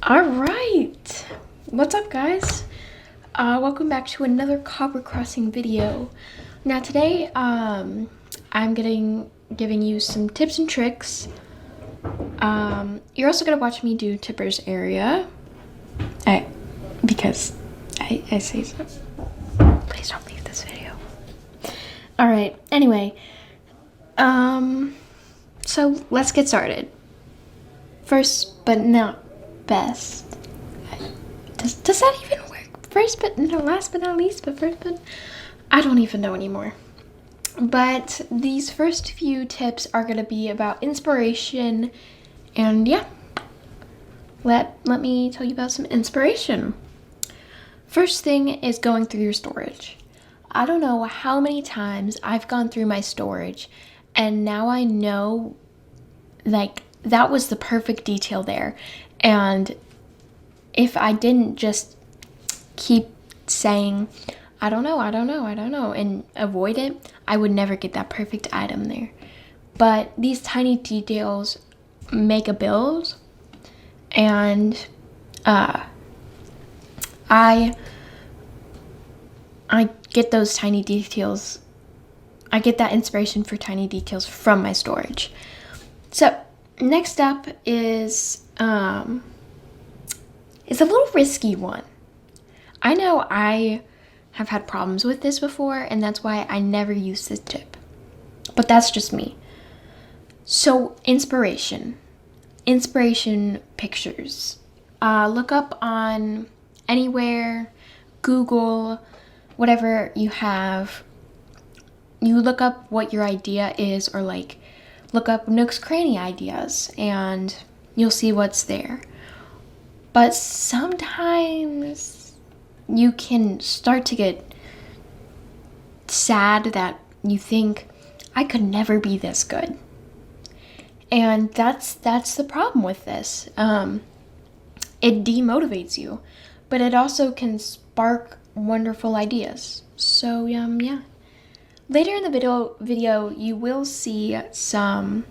All right, what's up, guys? Welcome back to another Copper Crossing video. Now today, I'm giving you some tips and tricks. You're also gonna watch me do Tipper's area, because I say so. Please don't leave this video. All right. Anyway, so let's get started. First, but not best. Does that even work? First but no, last but not least, but first but I don't even know anymore. But these first few tips are gonna be about inspiration, and yeah, let me tell you about some inspiration. First thing is going through your storage. I don't know how many times I've gone through my storage, and now I know, like, that was the perfect detail there. And if I didn't just keep saying, I don't know, and avoid it, I would never get that perfect item there. But these tiny details make a build, and I get those tiny details. I get that inspiration for tiny details from my storage. So next up is a little risky one. I know I have had problems with this before, and that's why I never use this tip. But that's just me. So inspiration pictures. Look up on anywhere, Google, whatever you have. You look up what your idea is, or like look up Nook's Cranny ideas, and you'll see what's there. But sometimes you can start to get sad that you think, I could never be this good. And that's the problem with this. It demotivates you, but it also can spark wonderful ideas. So yeah. Later in the video, you will see some.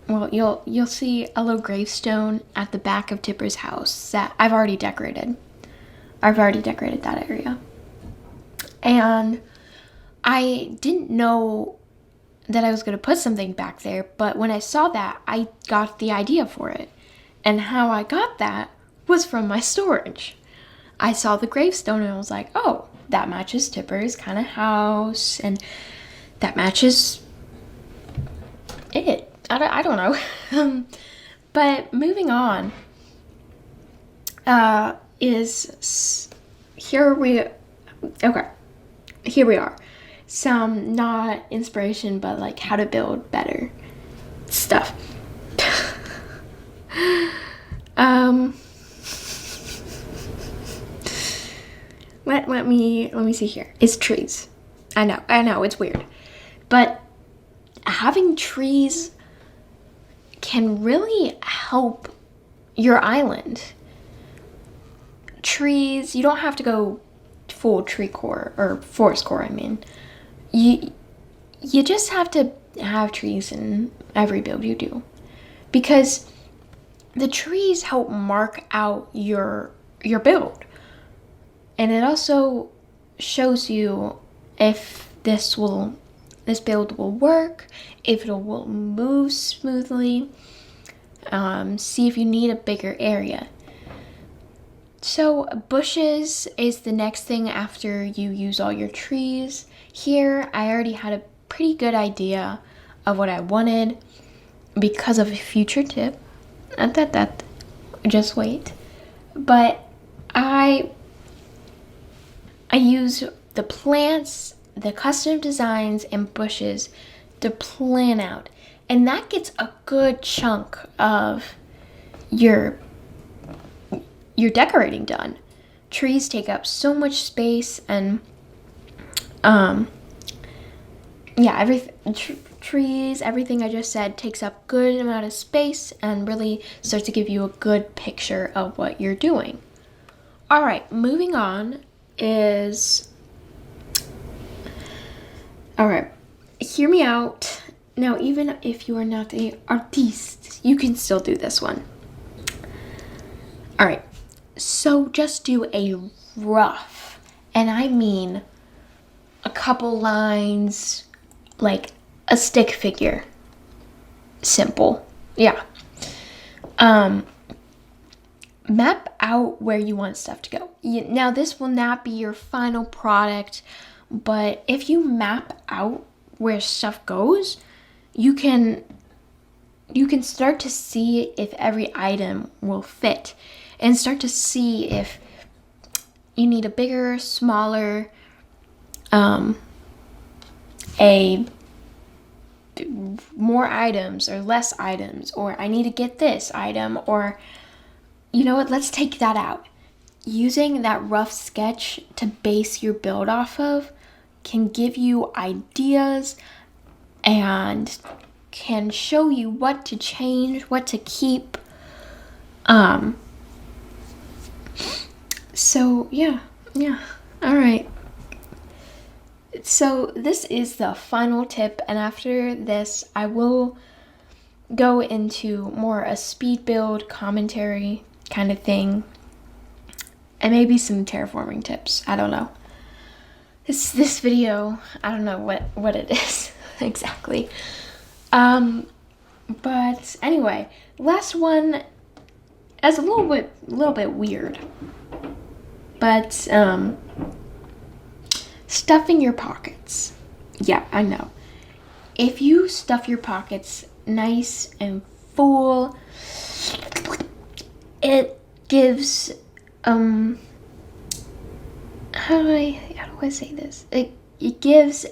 Well, you'll see a little gravestone at the back of Tipper's house that I've already decorated. I've already decorated that area, and I didn't know that I was going to put something back there. But when I saw that, I got the idea for it, and how I got that was from my storage. I saw the gravestone and I was like, oh, that matches Tipper's kind of house, and that matches it. I don't know. But moving on, here we are. Some not inspiration, but like how to build better stuff. Let me see here. It's trees. I know, it's weird. But having trees can really help your island. Trees, you don't have to go full tree core, or forest core, I mean. You just have to have trees in every build you do. Because the trees help mark out your build. And it also shows you if this build will work, if it will move smoothly, see if you need a bigger area. So bushes is the next thing after you use all your trees. Here, I already had a pretty good idea of what I wanted because of a future tip. Just wait. But I use the plants, the custom designs, and bushes to plan out. And that gets a good chunk of your decorating done. Trees take up so much space, and trees, everything I just said takes up good amount of space and really starts to give you a good picture of what you're doing. All right, moving on is, all right, hear me out. Now, even if you are not an artiste, you can still do this one. All right, so just do a rough, and I mean a couple lines, like a stick figure. Simple. Yeah. Map out where you want stuff to go. Now, this will not be your final product, but if you map out where stuff goes, you can start to see if every item will fit and start to see if you need a bigger, smaller, a more items or less items, or I need to get this item, or you know what, let's take that out. Using that rough sketch to base your build off of can give you ideas and can show you what to change, what to keep. So yeah. All right. So this is the final tip, and after this, I will go into more a speed build commentary kind of thing, and maybe some terraforming tips. I don't know. This video, I don't know what it is exactly. But anyway, last one is a little bit weird. But stuffing your pockets. Yeah, I know. If you stuff your pockets nice and full, it gives how do I say this? It gives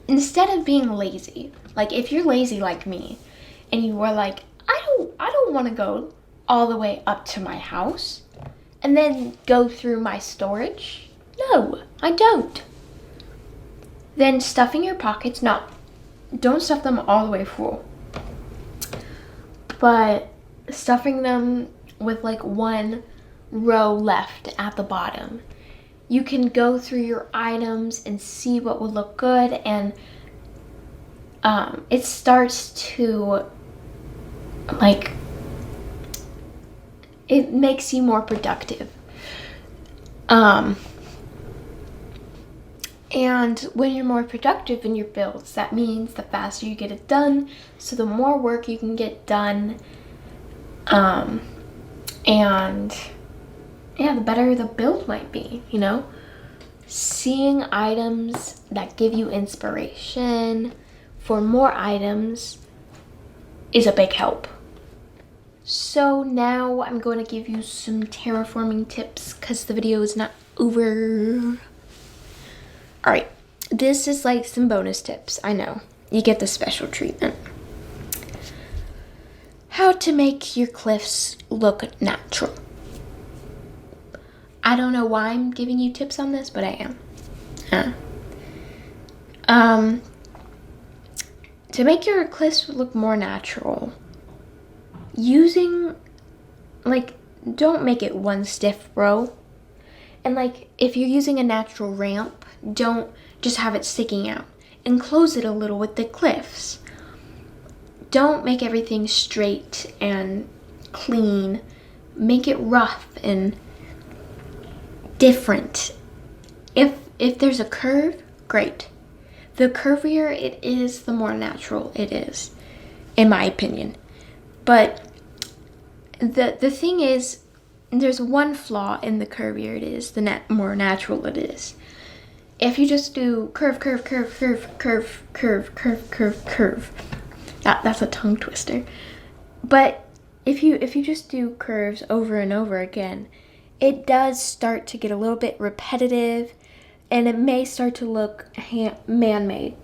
instead of being lazy, like if you're lazy like me and you were like, I don't want to go all the way up to my house and then go through my storage. No, I don't. Then stuffing your pockets, no, don't stuff them all the way full, but stuffing them with like one row left at the bottom. You can go through your items and see what would look good, and it starts to like, it makes you more productive. And when you're more productive in your builds, that means the faster you get it done, so the more work you can get done. And yeah, the better the build might be, you know? Seeing items that give you inspiration for more items is a big help. So now I'm going to give you some terraforming tips because the video is not over. Alright, this is like some bonus tips. I know, you get the special treatment. How to make your cliffs look natural. I don't know why I'm giving you tips on this, but I am. To make your cliffs look more natural, using, like, don't make it one stiff row. And like, if you're using a natural ramp, don't just have it sticking out. Enclose it a little with the cliffs. Don't make everything straight and clean. Make it rough and different. If there's a curve, great. The curvier it is, the more natural it is, in my opinion. But the thing is, there's one flaw in the curvier it is, the more natural it is. If you just do curve, that's a tongue twister. But if you just do curves over and over again, it does start to get a little bit repetitive, and it may start to look handmade.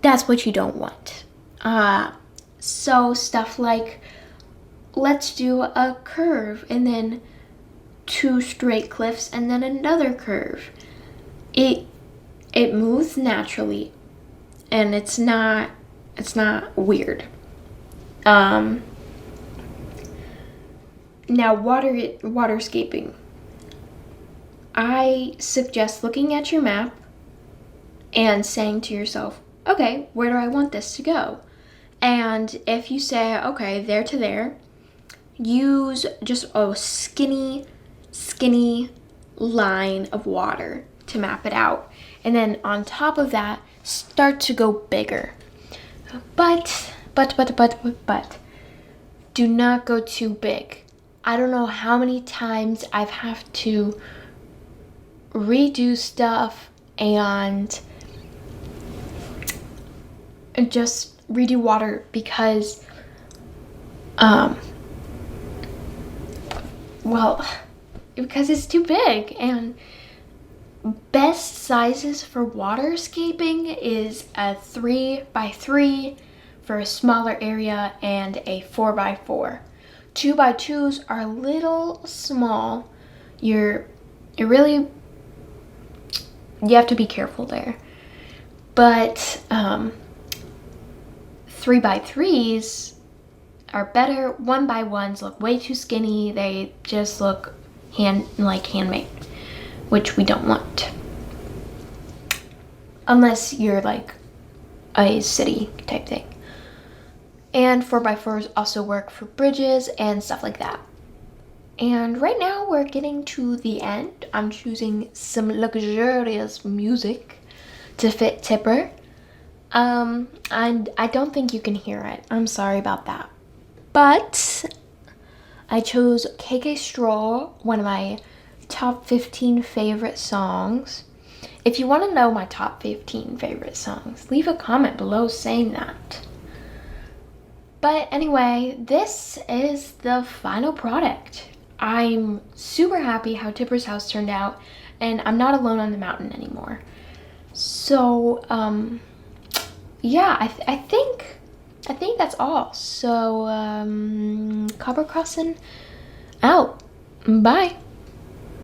That's what you don't want. So stuff like, let's do a curve and then 2 straight cliffs and then another curve. It moves naturally, and it's not weird. Now, waterscaping. I suggest looking at your map and saying to yourself, okay, where do I want this to go? And if you say, okay, there to there, use just a skinny line of water to map it out. And then on top of that, start to go bigger. But, do not go too big. I don't know how many times I've have to redo stuff and just redo water because because it's too big. And best sizes for waterscaping is a 3x3 for a smaller area and a 4x4. 2x2s are a little small. You have to be careful there. But 3x3s are better. 1x1s look way too skinny. They just look handmade, which we don't want. Unless you're like a city type thing. And 4x4s also work for bridges and stuff like that. And right now we're getting to the end. I'm choosing some luxurious music to fit Tipper. And I don't think you can hear it. I'm sorry about that. But I chose KK Straw, one of my top 15 favorite songs. If you want to know my top 15 favorite songs, leave a comment below saying that. But anyway, this is the final product. I'm super happy how Tipper's house turned out, and I'm not alone on the mountain anymore. So, yeah, I think that's all. So, Copper Crossing out. Bye.